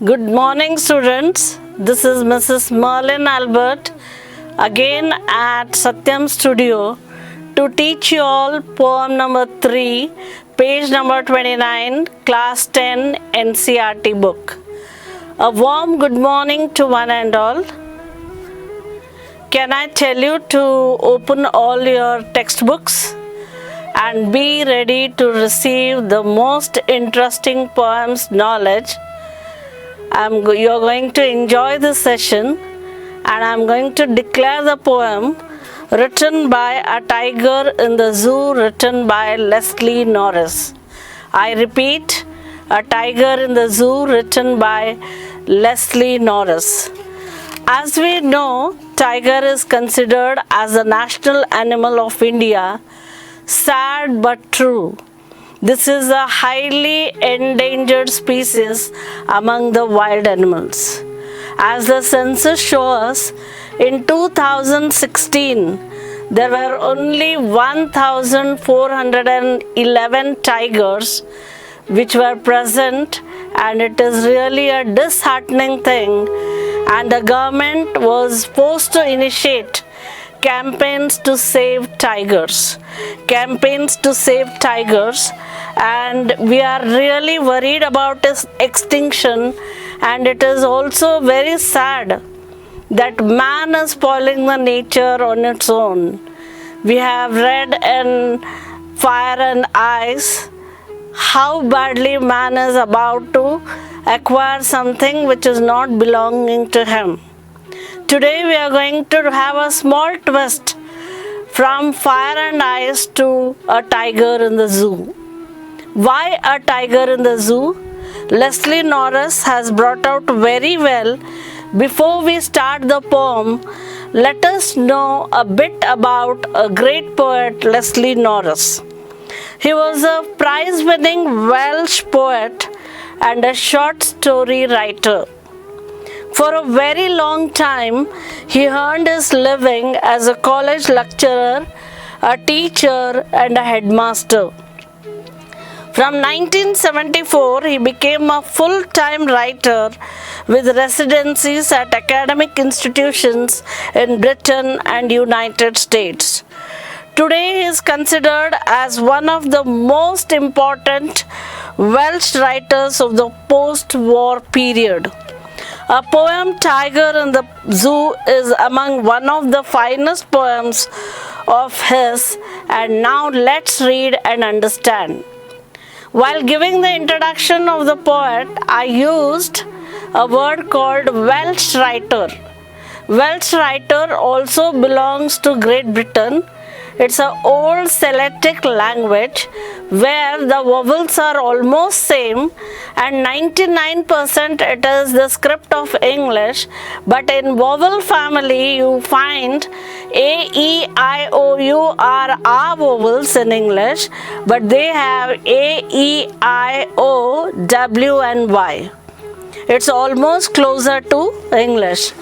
Good morning, students. This is Mrs. MERLYN Albert again at SATYAM studio to teach you all poem number 3, page number 29, class 10 NCERT book. A warm good morning to one and all. Can I tell you to open all your textbooks and be ready to receive the most interesting poems knowledge. You're going to enjoy this session, and I'm going to declare the poem written by A Tiger in the Zoo, written by Leslie Norris. I repeat, A Tiger in the Zoo, written by Leslie Norris. As we know, tiger is considered as the national animal of India. Sad but true. This is a highly endangered species among the wild animals. As the census shows, in 2016, there were only 1,411 tigers which were present, and it is really a disheartening thing, and the government was forced to initiate campaigns to save tigers, and we are really worried about its extinction. And it is also very sad that man is spoiling the nature on its own. We have read in Fire and Ice how badly man is about to acquire something which is not belonging to him. Today we are going to have a small twist from Fire and Ice to A Tiger in the Zoo. Why A Tiger in the Zoo? Leslie Norris has brought out very well. Before we start the poem, let us know a bit about a great poet, Leslie Norris. He was a prize-winning Welsh poet and a short story writer. For a very long time, he earned his living as a college lecturer, a teacher, and a headmaster. From 1974, he became a full-time writer with residencies at academic institutions in Britain and United States. Today, he is considered as one of the most important Welsh writers of the post-war period. A poem, Tiger in the Zoo, is among one of the finest poems of his, and now let's read and understand. While giving the introduction of the poet, I used a word called Welsh writer. Welsh writer also belongs to Great Britain. It's an old Celtic language where the vowels are almost same, and 99% it is the script of English, but in vowel family you find A, E, I, O, U are vowels in English, but they have A, E, I, O, W and Y. It's almost closer to English.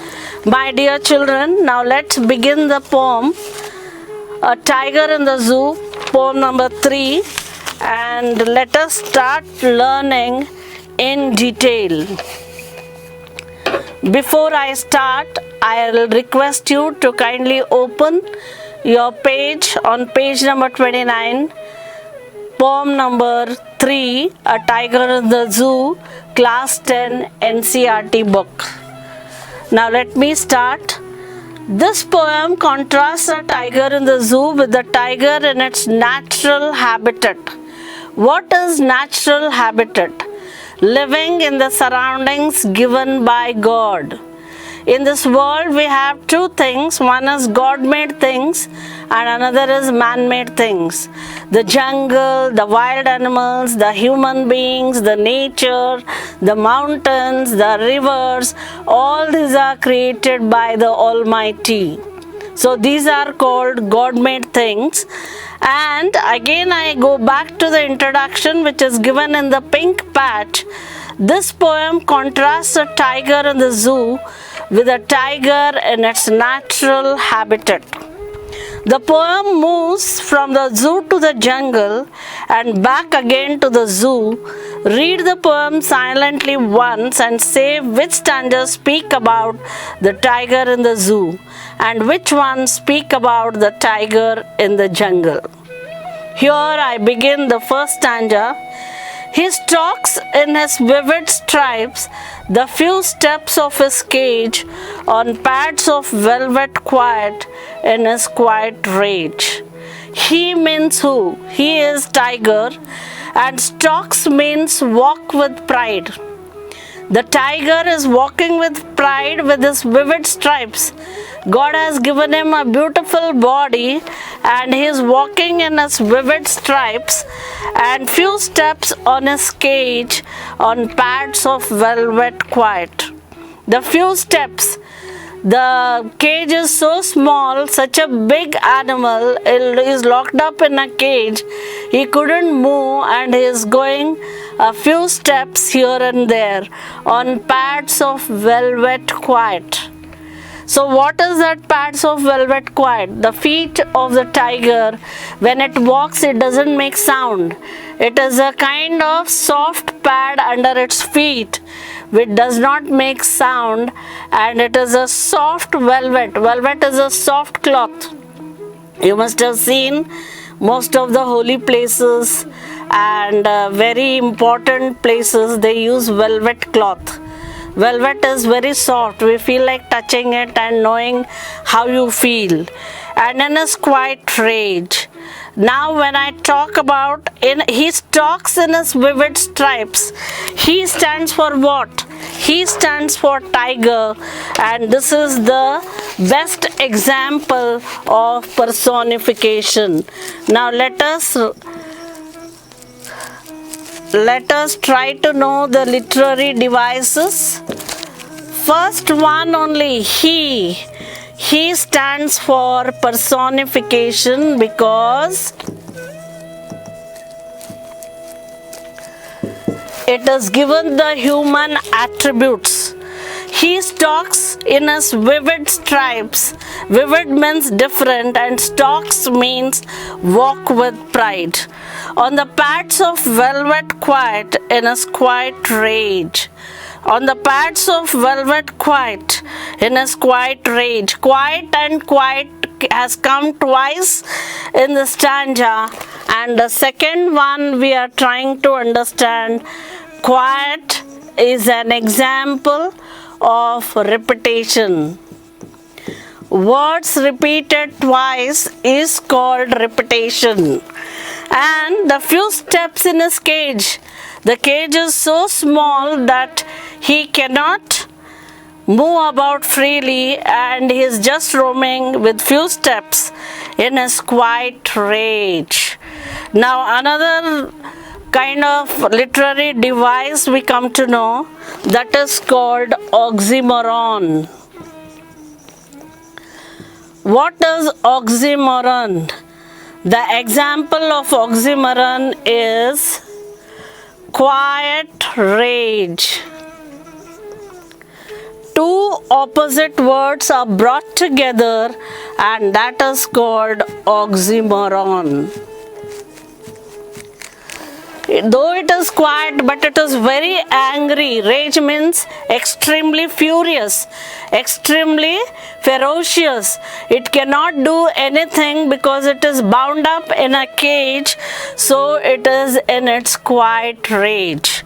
My dear children, now let's begin the poem. A Tiger in the Zoo, poem number 3, and let us start learning in detail. Before I start, I'll request you to kindly open your page on page number 29, poem number 3, A Tiger in the Zoo, class 10 NCERT book. Now let me start. This poem contrasts a tiger in the zoo with the tiger in its natural habitat. What is natural habitat? Living in the surroundings given by God. In this world we have two things. One is God-made things and another is man-made things. The jungle, the wild animals, the human beings, the nature, the mountains, the rivers, all these are created by the Almighty. So these are called God-made things. And again I go back to the introduction which is given in the pink patch. This poem contrasts a tiger in the zoo with a tiger in its natural habitat. The poem moves from the zoo to the jungle and back again to the zoo. Read the poem silently once and say which stanzas speak about the tiger in the zoo and which ones speak about the tiger in the jungle. Here I begin the first stanza. He stalks in his vivid stripes the few steps of his cage on pads of velvet quiet in his quiet rage. He means who? He is tiger, and stalks means walk with pride. The tiger is walking with pride with his vivid stripes. God has given him a beautiful body and he is walking in his vivid stripes and few steps on his cage on pads of velvet quiet. The few steps. The cage is so small, such a big animal is locked up in a cage. He couldn't move and he is going a few steps here and there on pads of velvet quiet. So what is that pads of velvet quiet? The feet of the tiger, when it walks, it doesn't make sound. It is a kind of soft pad under its feet which does not make sound, and it is a soft velvet. Velvet is a soft cloth. You must have seen most of the holy places and very important places, they use velvet cloth. Velvet is very soft. We feel like touching it and knowing how you feel. And in his quiet rage. Now when I talk about, he stalks in his vivid stripes. He stands for what? He stands for tiger, and this is the best example of personification. Now let us try to know the literary devices. First one only, he. He stands for personification because it is given the human attributes. He stalks in his vivid stripes. Vivid means different and stalks means walk with pride. On the pads of velvet quiet in his quiet rage. On the pads of velvet quiet in his quiet rage. Quiet and quiet has come twice in the stanza, and the second one we are trying to understand. Quiet is an example of repetition. Words repeated twice is called repetition. And the few steps in his cage. The cage is so small that he cannot move about freely and he is just roaming with few steps in his quiet rage. Now another kind of literary device we come to know, that is called oxymoron. What is oxymoron? The example of oxymoron is quiet rage. Two opposite words are brought together and that is called oxymoron. Though it is quiet, but it is very angry. Rage means extremely furious, extremely ferocious. It cannot do anything because it is bound up in a cage, so it is in its quiet rage.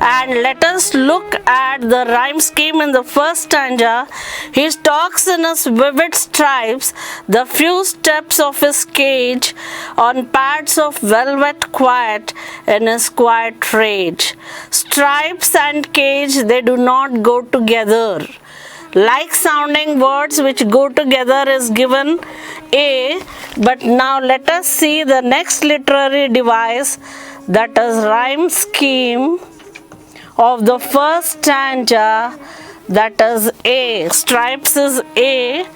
And let us look at the rhyme scheme in the first stanza. He stalks in his vivid stripes the few steps of his cage on pads of velvet quiet in his quiet rage. Stripes and cage, they do not go together. Like sounding words which go together is given A, but now let us see the next literary device, that is rhyme scheme of the first stanza, that is A. Stripes is A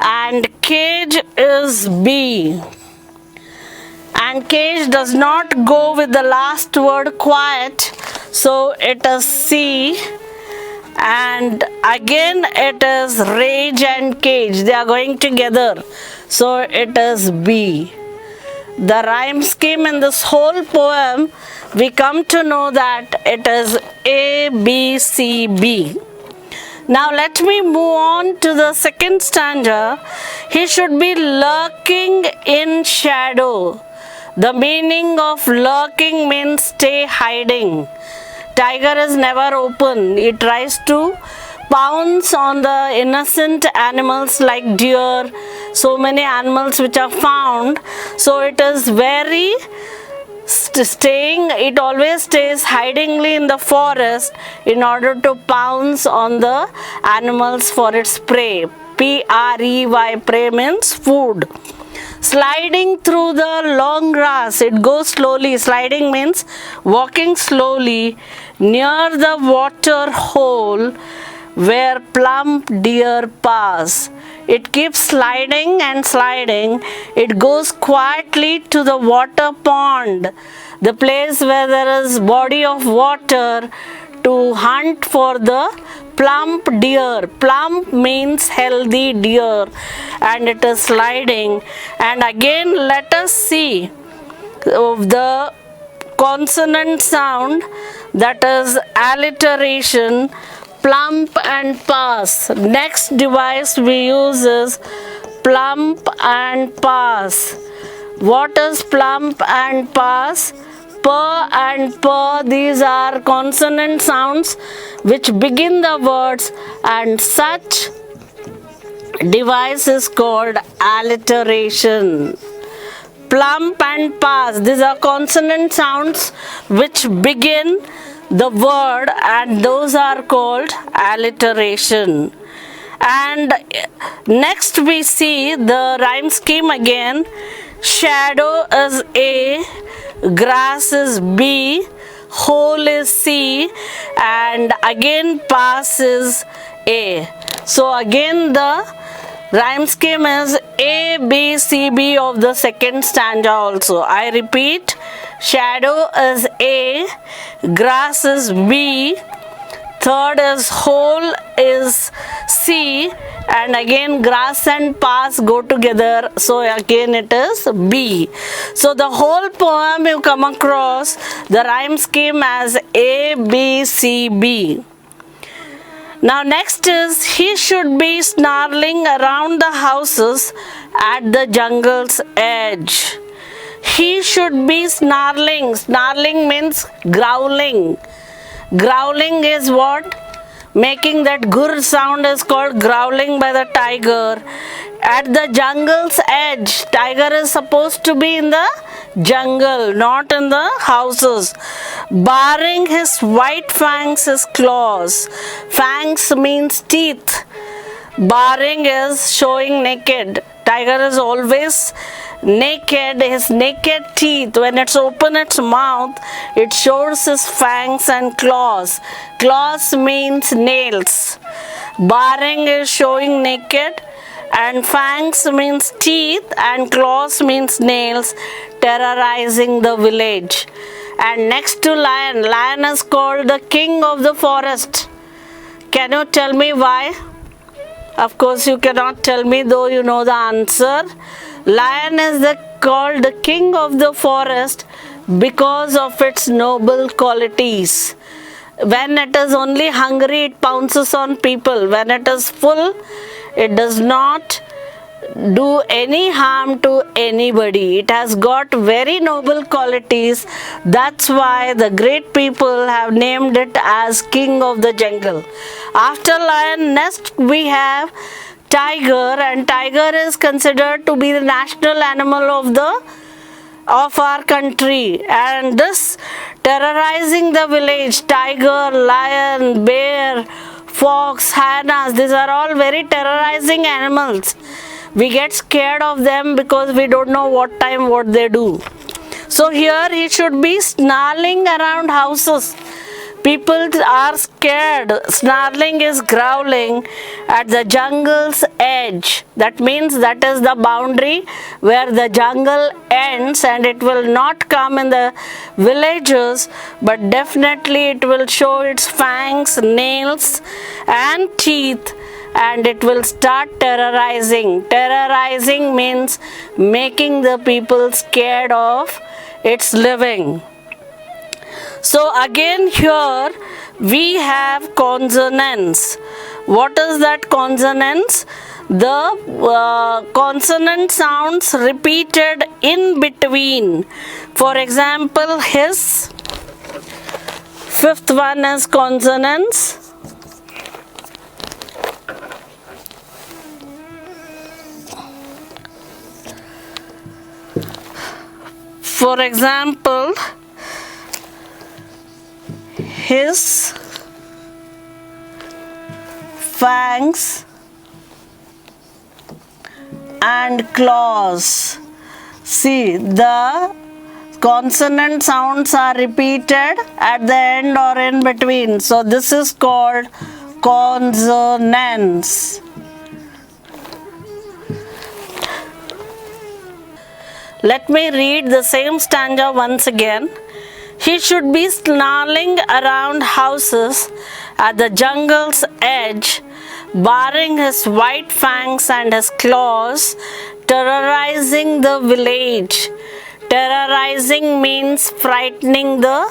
and cage is B. And cage does not go with the last word quiet, so it is C. and again it is rage and cage, they are going together, so it is B. The rhyme scheme in this whole poem, we come to know that it is A, B, C, B. Now let me move on to the second stanza. He should be lurking in shadow. The meaning of lurking means stay hiding. Tiger is never open. He tries to pounce on the innocent animals like deer, so many animals which are found. So it is very it always stays hidingly in the forest in order to pounce on the animals for its prey. P-R-E-Y, prey means food. Sliding through the long grass, it goes slowly. Sliding means walking slowly near the water hole where plump deer pass. It keeps sliding and sliding. It goes quietly to the water pond, the place where there is body of water, to hunt for the plump deer. Plump means healthy deer, and it is sliding. And again let us see the consonant sound, that is alliteration. Plump and pass. Next device we use is plump and pass. What is plump and pass? Per and per, these are consonant sounds which begin the words, and such device is called alliteration. Plump and pass, these are consonant sounds which begin the word, and those are called alliteration. And next we see the rhyme scheme again. Shadow is A, grass is B, hole is C, and again pass is A. So again the rhyme scheme is A, B, C, B of the second stanza also. I repeat, shadow is A, grass is B, third is hole is C, and again grass and pass go together, so again it is B. So the whole poem you come across the rhyme scheme as A, B, C, B. Now next is, he should be snarling around the houses at the jungle's edge. He should be snarling. Snarling means growling. Growling is what? Making that gur sound is called growling by the tiger. At the jungle's edge, tiger is supposed to be in the jungle, not in the houses. Baring his white fangs, his claws. Fangs means teeth. Baring is showing naked. Tiger is always naked, his naked teeth. When it's open its mouth, it shows his fangs and claws. Claws means nails. Baring is showing naked, and fangs means teeth, and claws means nails, terrorizing the village. And next to lion, lion is called the king of the forest. Can you tell me why? Of course you cannot tell me, though you know the answer. Lion is called the king of the forest because of its noble qualities. When it is only hungry, it pounces on people. When it is full, it does not do any harm to anybody. It has got very noble qualities. That's why the great people have named it as king of the jungle. After lion, next we have tiger, and tiger is considered to be the national animal of our country, and this terrorizing the village, tiger, lion, bear, fox, hyenas, these are all very terrorizing animals. We get scared of them because we don't know what time what they do. So here he should be snarling around houses. People are scared. Snarling is growling at the jungle's edge. That means that is the boundary where the jungle ends, and it will not come in the villages, but definitely it will show its fangs, nails and teeth, and it will start terrorizing. Terrorizing means making the people scared of its living. So again here we have consonants. What is that consonants? The consonant sounds repeated in between. For example, his. Fifth one is consonants. For example, his, fangs and claws. See, the consonant sounds are repeated at the end or in between. So this is called consonants. Let me read the same stanza once again. He should be snarling around houses at the jungle's edge, baring his white fangs and his claws, terrorizing the village. Terrorizing means frightening the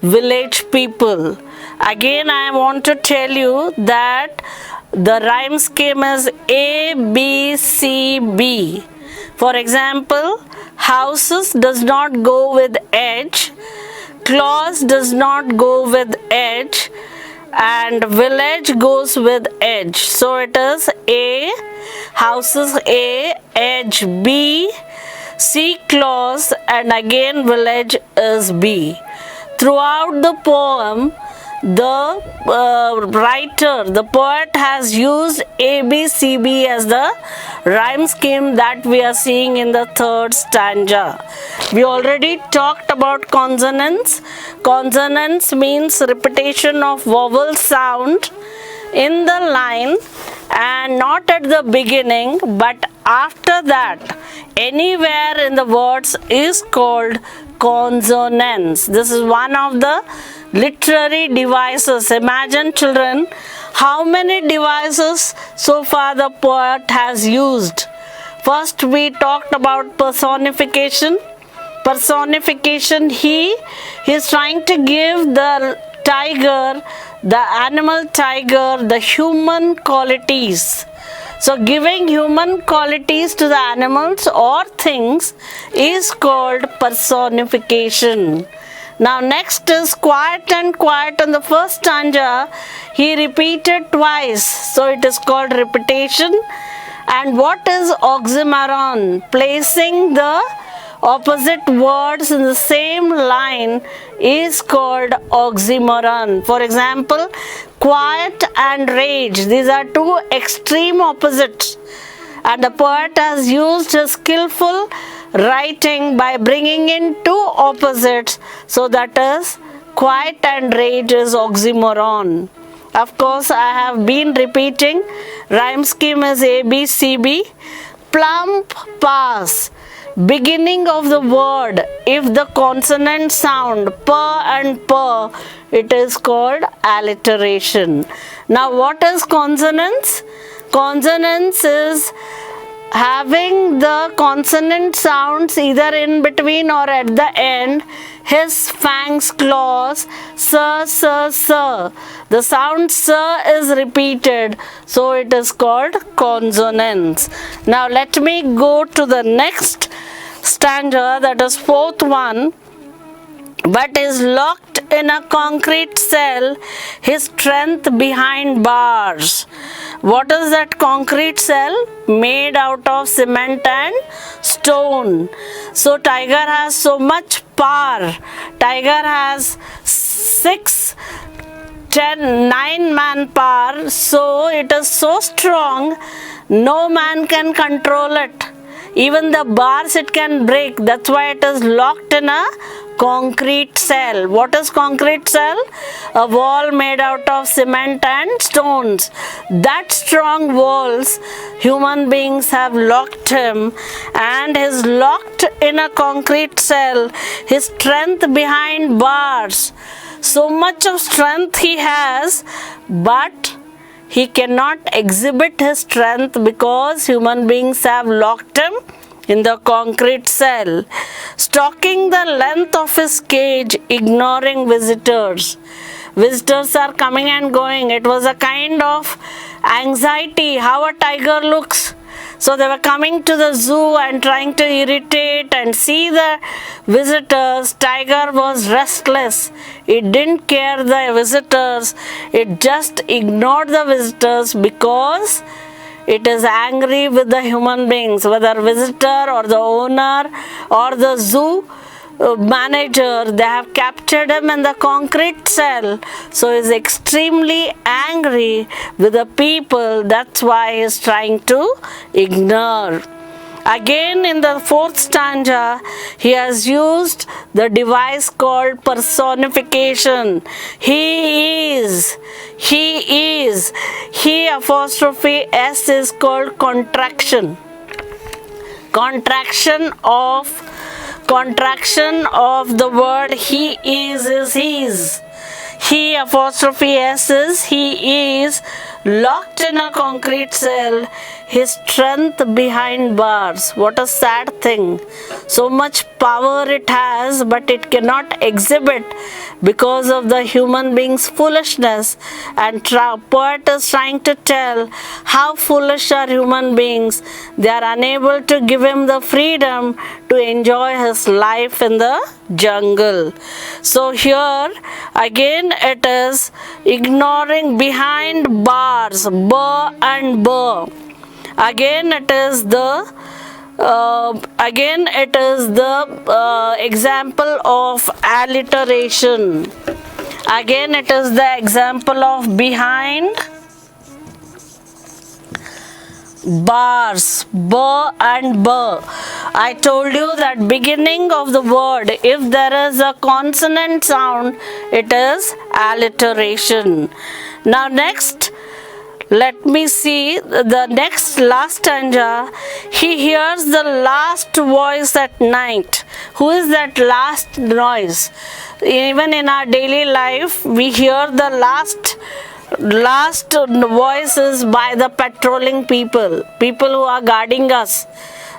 village people. Again, I want to tell you that the rhyme scheme is A, B, C, B. For example, houses does not go with edge, claws does not go with edge, and village goes with edge. So it is A, houses A, edge B, C, claws, and again village is B. Throughout the poem, the writer, the poet has used A, B, C, B as the rhyme scheme that we are seeing in the third stanza. We already talked about consonants. Consonants means repetition of vowel sound in the line, and not at the beginning but after that anywhere in the words is called consonants. This is one of the literary devices. Imagine, children, how many devices so far the poet has used. First we talked about personification. Personification, he is trying to give the tiger, the animal tiger, the human qualities. So giving human qualities to the animals or things is called personification. Now next is quiet and quiet. In the first stanza he repeated twice, so it is called repetition. And what is oxymoron? Placing the opposite words in the same line is called oxymoron. For example, quiet and rage, these are two extreme opposites, and the poet has used his skillful writing by bringing in two opposites, so that is quiet and rage is oxymoron. Of course, I have been repeating, rhyme scheme is A, B, C, B. Plump pass, beginning of the word, if the consonant sound per and per, it is called alliteration. Now what is consonants? Consonants is having the consonant sounds either in between or at the end. His, fangs, claws, sir, sir, sir. The sound sir is repeated, so it is called consonants. Now let me go to the next stanza, that is fourth one. But is locked in a concrete cell, his strength behind bars. What is that concrete cell? Made out of cement and stone. So tiger has so much power. Tiger has 9 manpower, so it is so strong, no man can control it. Even the bars it can break. That's why it is locked in a concrete cell. What is concrete cell? A wall made out of cement and stones. That strong walls, human beings have locked him, and is locked in a concrete cell. His strength behind bars. So much of strength he has, but he cannot exhibit his strength because human beings have locked him in the concrete cell, stalking the length of his cage, ignoring visitors. Visitors are coming and going. It was a kind of anxiety, how a tiger looks. So they were coming to the zoo and trying to irritate and see the visitors. Tiger was restless. It didn't care the visitors. It just ignored the visitors because it is angry with the human beings, whether visitor or the owner or the zoo manager. They have captured him in the concrete cell, so he is extremely angry with the people. That's why he is trying to ignore. Again, in the fourth stanza, he has used the device called personification. He is. He apostrophe S is called contraction. Contraction of the word he is his. He apostrophe S is he is, locked in a concrete cell, his strength behind bars. What a sad thing. So much power it has, but it cannot exhibit because of the human being's foolishness. And poet is trying to tell how foolish are human beings. They are unable to give him the freedom to enjoy his life in the jungle. So here again it is ignoring behind bars, ba and ba. Again it is the example of alliteration. Again it is the example of behind bars, ba and ba. I told you that beginning of the word, if there is a consonant sound, it is alliteration. Now next, let me see the last stanza. He hears the last voice at night. Who is that last noise? Even in our daily life, we hear the last voices by the patrolling people who are guarding us,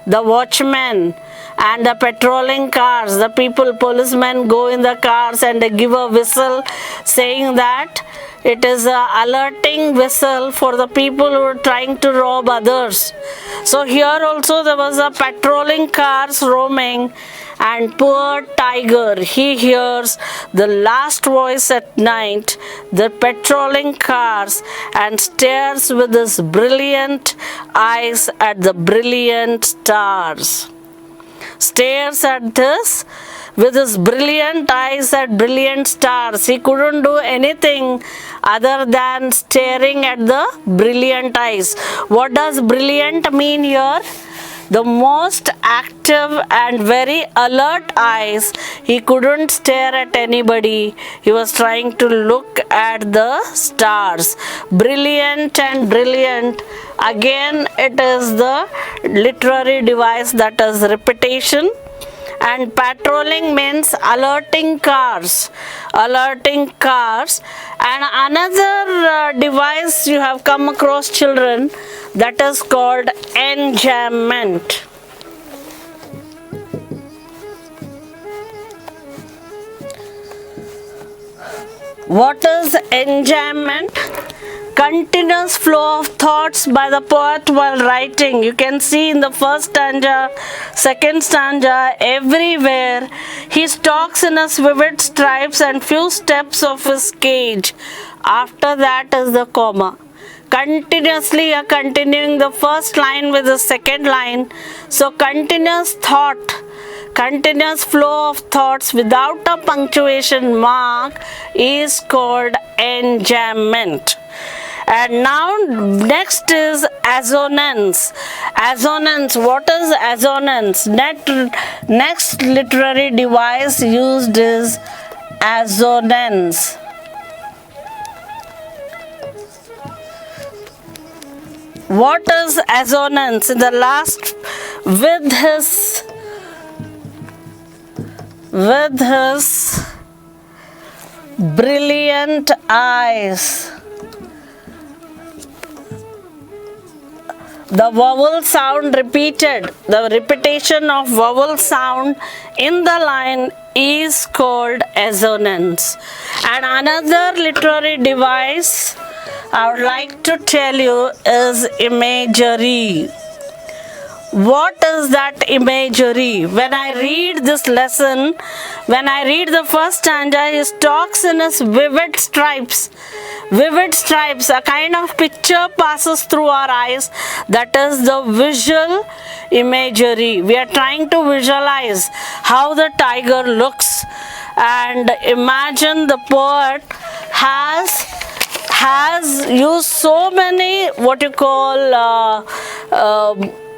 the watchmen and the patrolling cars. The policemen go in the cars and they give a whistle saying that it is a alerting whistle for the people who are trying to rob others. So here also there was a patrolling cars roaming, and poor tiger, he hears the last voice at night, the patrolling cars, and stares with his brilliant eyes at the brilliant stars. Stares at this with his brilliant eyes at brilliant stars. He couldn't do anything other than staring at the brilliant eyes. What does brilliant mean here? The most active and very alert eyes. He couldn't stare at anybody. He was trying to look at the stars. Brilliant and brilliant. Again, it is the literary device, that is repetition. And patrolling means alerting cars. And another device you have come across, children, that is called enjambment. What is enjambment? Continuous flow of thoughts by the poet while writing. You can see in the first stanza, second stanza, everywhere he stalks in his vivid stripes and few steps of his cage. After that is the comma. Continuously continuing the first line with the second line. So continuous thought, continuous flow of thoughts without a punctuation mark is called enjambment. And now next is assonance. Assonance. What is assonance? Next literary device used is assonance. What is assonance? In the last, with his brilliant eyes, the vowel sound repeated, the repetition of vowel sound in the line is called assonance. And another literary device I would like to tell you is imagery. What is that imagery? When I read this lesson, when I read the first stanza, he talks in his vivid stripes. Vivid stripes, a kind of picture passes through our eyes. That is the visual imagery. We are trying to visualize how the tiger looks. And imagine the poet has used so many what you call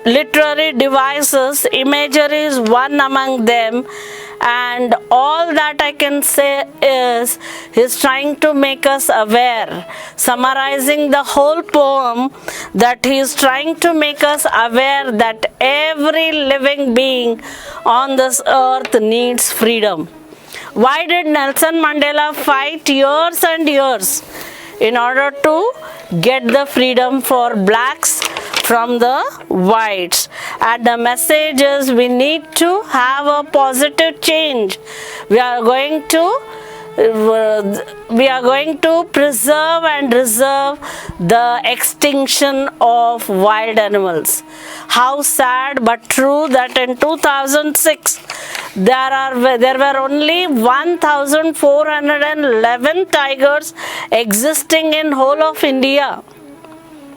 literary devices. Imagery is one among them, and all that I can say is he's trying to make us aware, summarizing the whole poem, that he is trying to make us aware that every living being on this earth needs freedom. Why did Nelson Mandela fight years and years in order to get the freedom for blacks from the whites? And the message is we need to have a positive change. We are going to preserve and reserve the extinction of wild animals. How sad but true that in 2006 there were only 1,411 tigers existing in whole of India.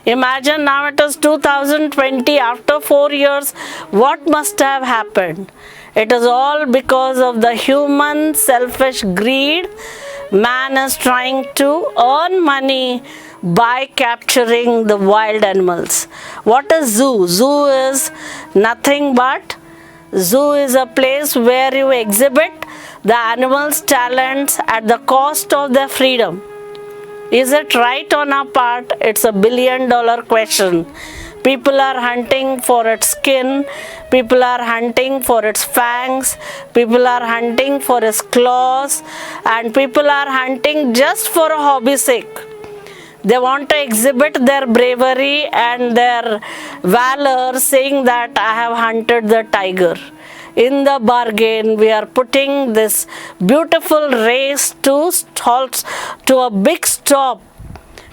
Imagine now it is 2020, after 4 years, what must have happened? It is all because of the human selfish greed. Man is trying to earn money by capturing the wild animals. What is zoo? Zoo is nothing but, zoo is a place where you exhibit the animals' talents at the cost of their freedom. Is it right on our part? It's a $1 billion question. People are hunting for its skin, people are hunting for its fangs, people are hunting for its claws, and people are hunting just for a hobby sake. They want to exhibit their bravery and their valor, saying that I have hunted the tiger. In the bargain, we are putting this beautiful race to a big stop.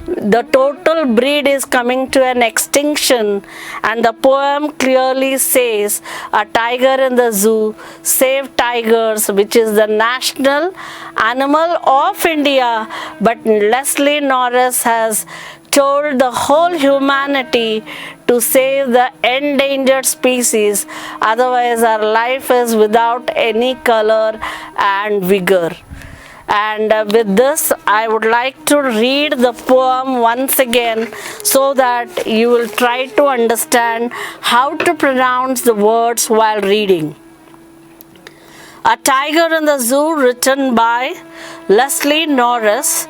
The total breed is coming to an extinction, and the poem clearly says a tiger in the zoo, save tigers, which is the national animal of India. But Leslie Norris has told the whole humanity to save the endangered species, otherwise our life is without any color and vigor. And with this, I would like to read the poem once again so that you will try to understand how to pronounce the words while reading. A Tiger in the Zoo, written by Leslie Norris.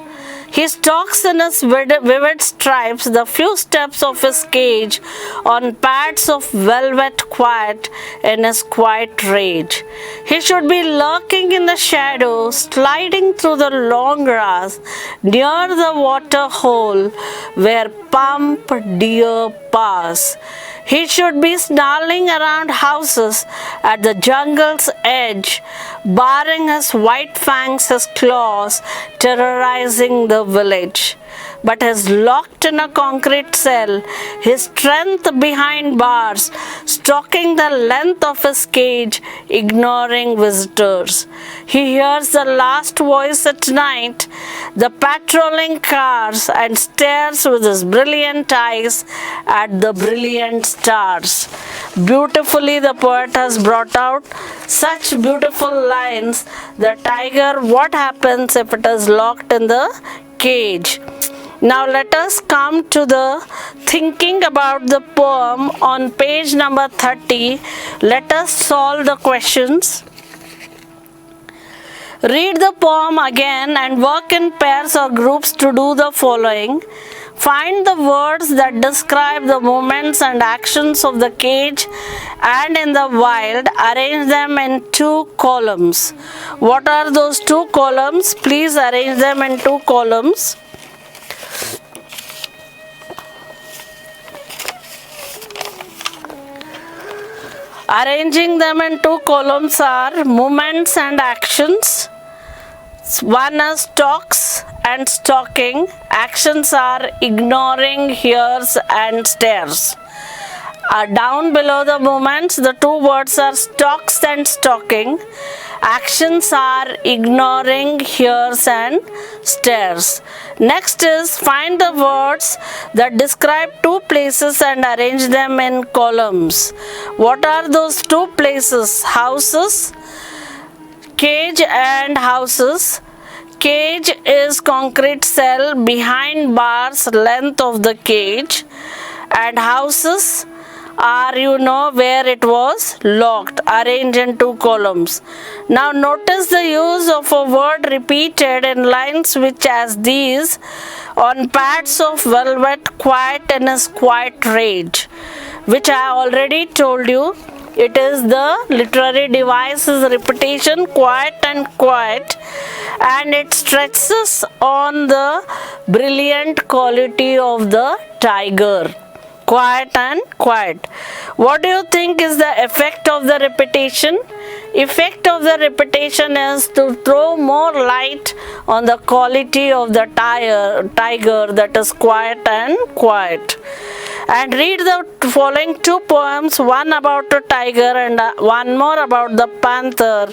He stalks in his vivid stripes the few steps of his cage on pads of velvet quiet in his quiet rage. He should be lurking in the shadows, sliding through the long grass near the water hole where plump deer pass. He should be snarling around houses at the jungle's edge, baring his white fangs, his claws, terrorizing the village. But he's locked in a concrete cell, his strength behind bars, stalking the length of his cage, ignoring visitors. He hears the last voice at night, the patrolling cars, and stares with his brilliant eyes at the brilliant stars. Beautifully, the poet has brought out such beautiful lines. The tiger, what happens if it is locked in the cage? Now let us come to the thinking about the poem on page number 30. Let us solve the questions. Read the poem again and work in pairs or groups to do the following. Find the words that describe the movements and actions of the cage and in the wild. Arrange them in 2 columns. What are those 2 columns? Please arrange them in 2 columns. Arranging them in 2 columns are movements and actions. One is stalks and stalking. Actions are ignoring, hears and stares. Down below the movements, the 2 words are stalks and stalking. Actions are ignoring, hears and stares. Next is find the words that describe 2 places and arrange them in columns. What are those 2 places? Houses, cage and houses. Cage is concrete cell behind bars length of the cage, and houses are where it was locked. Arrange in 2 columns. Now notice the use of a word repeated in lines which as these: on pads of velvet, quiet in his quiet rage, which I already told you. It is the literary device's repetition, quiet and quiet, and it stresses on the brilliant quality of the tiger. Quiet and quiet. What do you think is the effect of the repetition? Effect of the repetition is to throw more light on the quality of the tiger, that is quiet and quiet. And read the following 2 poems, one about a tiger and one more about the panther.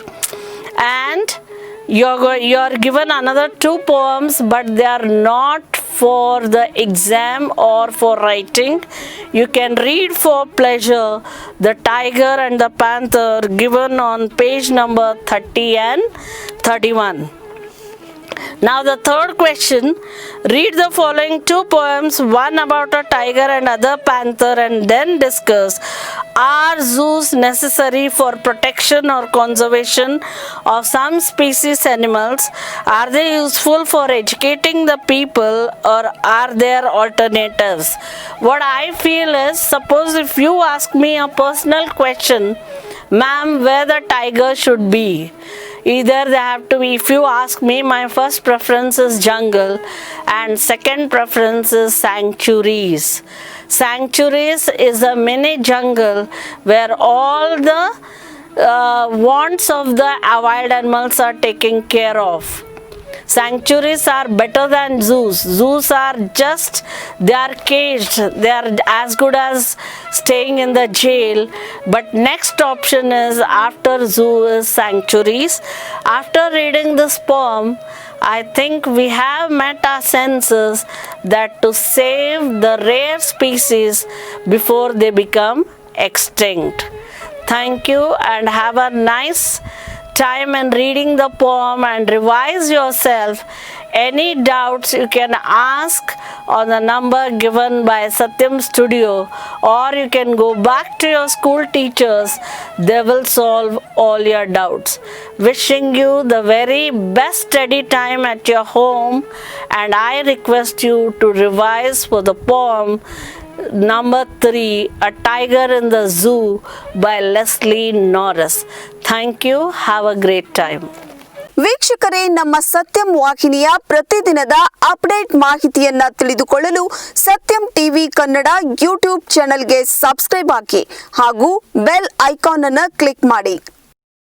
And you're given another 2 poems, but they are not for the exam or for writing. You can read for pleasure the tiger and the panther given on page number 30 and 31. Now the third question, read the following 2 poems, one about a tiger and other panther, and then discuss: are zoos necessary for protection or conservation of some species animals? Are they useful for educating the people, or are there alternatives? What I feel is, suppose if you ask me a personal question, ma'am, where the tiger should be, either they have to be, if you ask me, my first preference is jungle and second preference is sanctuaries. Sanctuaries is a mini jungle where all the wants of the wild animals are taken care of. Sanctuaries are better than zoos. Zoos are just, they are caged. They are as good as staying in the jail. But next option is, after zoo, is sanctuaries. After reading this poem, I think we have met our senses that to save the rare species before they become extinct. Thank you and have a nice time in reading the poem and revise yourself. Any doubts you can ask on the number given by Satyam Studio, or you can go back to your school teachers. They will solve all your doubts. Wishing you the very best study time at your home, and I request you to revise for the poem number 3, A Tiger in the Zoo by Leslie Norris. Thank you. Have a great time. ವೀಕ್ಷಕರೇ, ನಮ್ಮ ಸತ್ಯಂ ವಾಹಿನಿಯ ಪ್ರತಿದಿನದ update ಮಾಹಿತಿಯನ್ನ ತಿಳಿದುಕೊಳ್ಳಲು ಸತ್ಯಂ TV Kannada YouTube ಚಾನೆಲ್ಗೆ subscribe ಆಗಿ ಹಾಗೂ ಬೆಲ್ ಐಕಾನ್ ಅನ್ನು ಕ್ಲಿಕ್ ಮಾಡಿ.